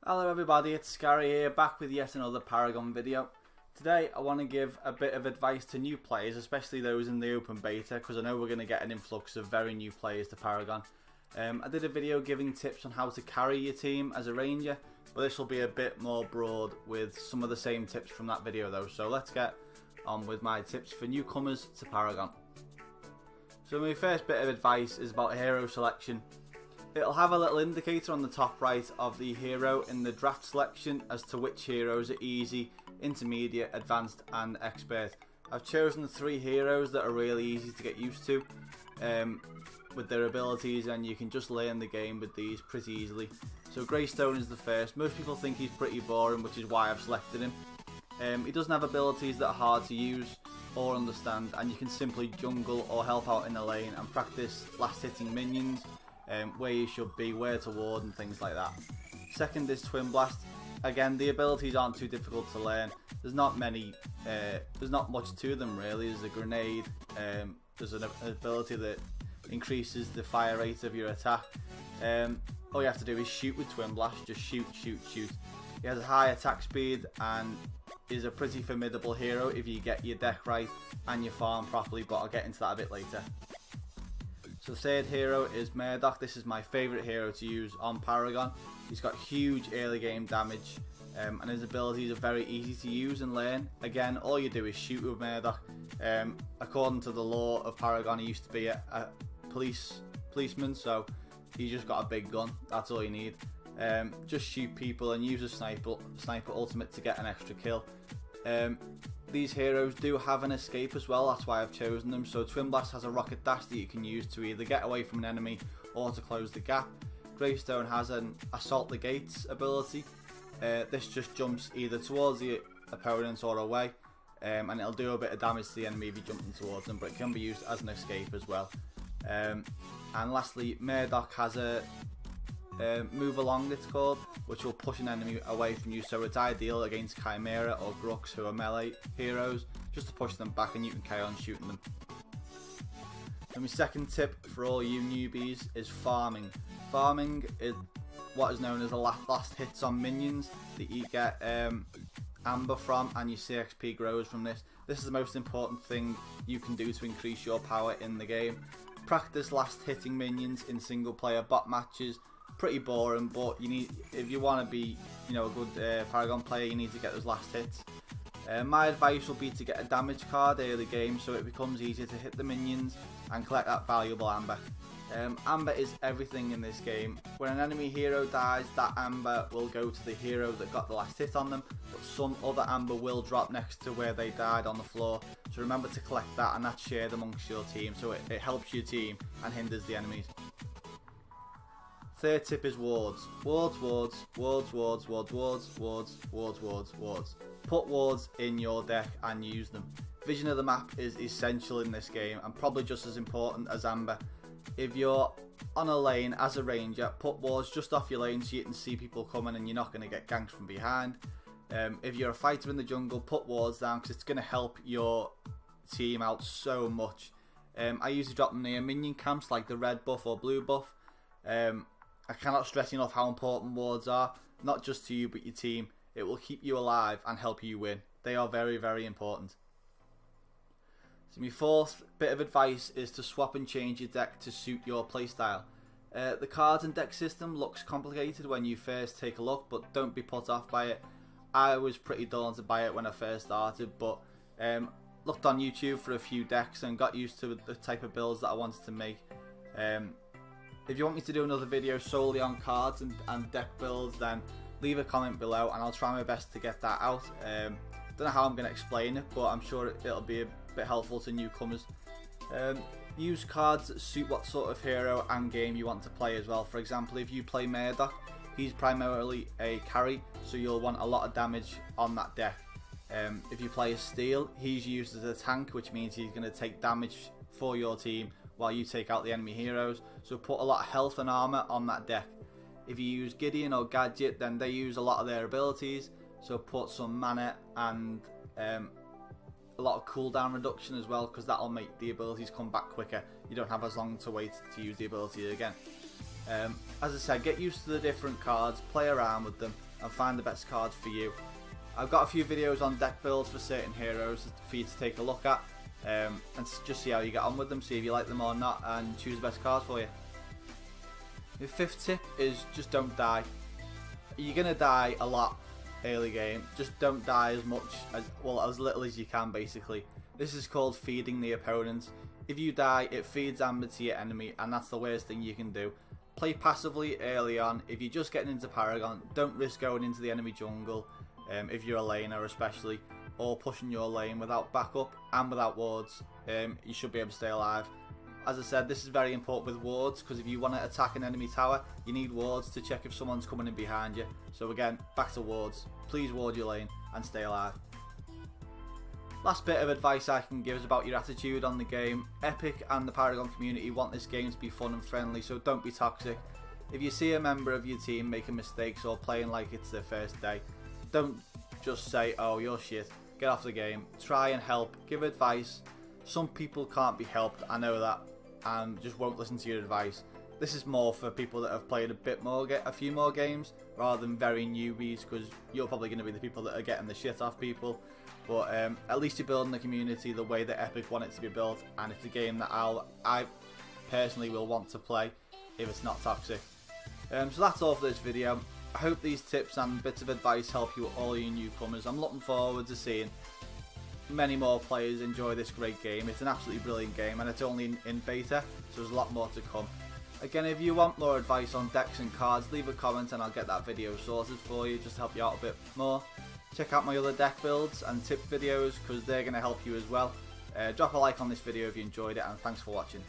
Hello everybody, it's Scary here, back with yet another Paragon video. Today I want to give a bit of advice to new players, especially those in the open beta, because I know we're going to get an influx of very new players to Paragon. I did a video giving tips on how to carry your team as a ranger, but this will be a bit more broad with some of the same tips from that video though. So let's get on with my tips for newcomers to Paragon. So my first bit of advice is about hero selection. It'll have a little indicator on the top right of the hero in the draft selection as to which heroes are easy, intermediate, advanced and expert. I've chosen 3 heroes that are really easy to get used to with their abilities, and you can just learn the game with these pretty easily. So Greystone is the first. Most people think he's pretty boring, which is why I've selected him. He doesn't have abilities that are hard to use or understand, and you can simply jungle or help out in the lane and practice last hitting minions. Where you should be, where to ward and things like that. Second is Twin Blast. Again, the abilities aren't too difficult to learn. There's not much to them really. There's a grenade, there's an ability that increases the fire rate of your attack. All you have to do is shoot with Twin Blast, just shoot. He has a high attack speed and is a pretty formidable hero if you get your deck right and you farm properly, but I'll get into that a bit later. So the third hero is Murdock. This is my favourite hero to use on Paragon. He's got huge early game damage and his abilities are very easy to use and learn. Again, all you do is shoot with Murdock. According to the law of Paragon, he used to be a policeman, so he's just got a big gun. That's all you need. Just shoot people and use a sniper ultimate to get an extra kill. These heroes do have an escape as well, that's why I've chosen them. So Twin Blast has a rocket dash that you can use to either get away from an enemy or to close the gap. Greystone has an assault the gates ability. This just jumps either towards the opponent or away, and it'll do a bit of damage to the enemy if you're jumping towards them, but it can be used as an escape as well. And lastly, Murdock has a move along, it's called, which will push an enemy away from you, so it's ideal against Khaimera or Grux, who are melee heroes, just to push them back and you can carry on shooting them. And my second tip for all you newbies is farming. Farming is what is known as the last hits on minions that you get amber from, and your CXP grows from this. This is the most important thing you can do to increase your power in the game. Practice last hitting minions in single player bot matches. Pretty boring, but you need, if you want to be, a good Paragon player, you need to get those last hits. My advice will be to get a damage card early game, so it becomes easier to hit the minions and collect that valuable amber. Amber is everything in this game. When an enemy hero dies, that amber will go to the hero that got the last hit on them, but some other amber will drop next to where they died on the floor. So remember to collect that, and that's shared amongst your team, so it helps your team and hinders the enemies. Third tip is wards. Wards. Put wards in your deck and use them. Vision of the map is essential in this game and probably just as important as amber. If you're on a lane as a ranger, put wards just off your lane so you can see people coming and you're not going to get ganked from behind. If you're a fighter in the jungle, put wards down because it's going to help your team out so much. I usually drop them near minion camps like the red buff or blue buff. I cannot stress enough how important wards are, not just to you but your team. It will keep you alive and help you win. They are very, very important. So my fourth bit of advice is to swap and change your deck to suit your playstyle. The cards and deck system looks complicated when you first take a look, but don't be put off by it. I was pretty daunted by it when I first started, but looked on YouTube for a few decks and got used to the type of builds that I wanted to make. If you want me to do another video solely on cards and deck builds, then leave a comment below and I'll try my best to get that out. Don't know how I'm going to explain it, but I'm sure it'll be a bit helpful to newcomers. Use cards that suit what sort of hero and game you want to play as well. For example, if you play Murdock, he's primarily a carry, so you'll want a lot of damage on that deck. If you play a Steel, he's used as a tank, which means he's going to take damage for your team while you take out the enemy heroes, so put a lot of health and armor on that deck. If you use Gideon or Gadget, then they use a lot of their abilities, so put some mana and a lot of cooldown reduction as well, because that'll make the abilities come back quicker. You don't have as long to wait to use the ability again. As I said, get used to the different cards, play around with them, and find the best cards for you. I've got a few videos on deck builds for certain heroes for you to take a look at, and just see how you get on with them, see if you like them or not, and choose the best cards for you. The fifth tip is just don't die. You're going to die a lot early game, just don't die as much, as little as you can basically. This is called feeding the opponent. If you die, it feeds amber to your enemy, and that's the worst thing you can do. Play passively early on. If you're just getting into Paragon, don't risk going into the enemy jungle, if you're a laner especially, or pushing your lane without backup and without wards. You should be able to stay alive. As I said, this is very important with wards, because if you want to attack an enemy tower, you need wards to check if someone's coming in behind you. So again, back to wards. Please ward your lane and stay alive. Last bit of advice I can give is about your attitude on the game. Epic and the Paragon community want this game to be fun and friendly, so don't be toxic. If you see a member of your team making mistakes or playing like it's their first day, don't just say, oh, you're shit, get off the game. Try and help, give advice. Some people can't be helped, I know that, and just won't listen to your advice. This is more for people that have played a few more games, rather than very newbies, because you're probably going to be the people that are getting the shit off people. But at least you're building the community the way that Epic want it to be built, and it's a game that I personally will want to play if it's not toxic. So that's all for this video. I hope these tips and bits of advice help you, all you newcomers. I'm looking forward to seeing many more players enjoy this great game. It's an absolutely brilliant game, and it's only in beta, so there's a lot more to come. Again, if you want more advice on decks and cards, leave a comment and I'll get that video sorted for you, just to help you out a bit more. Check out my other deck builds and tip videos, because they're going to help you as well. Drop a like on this video if you enjoyed it, and thanks for watching.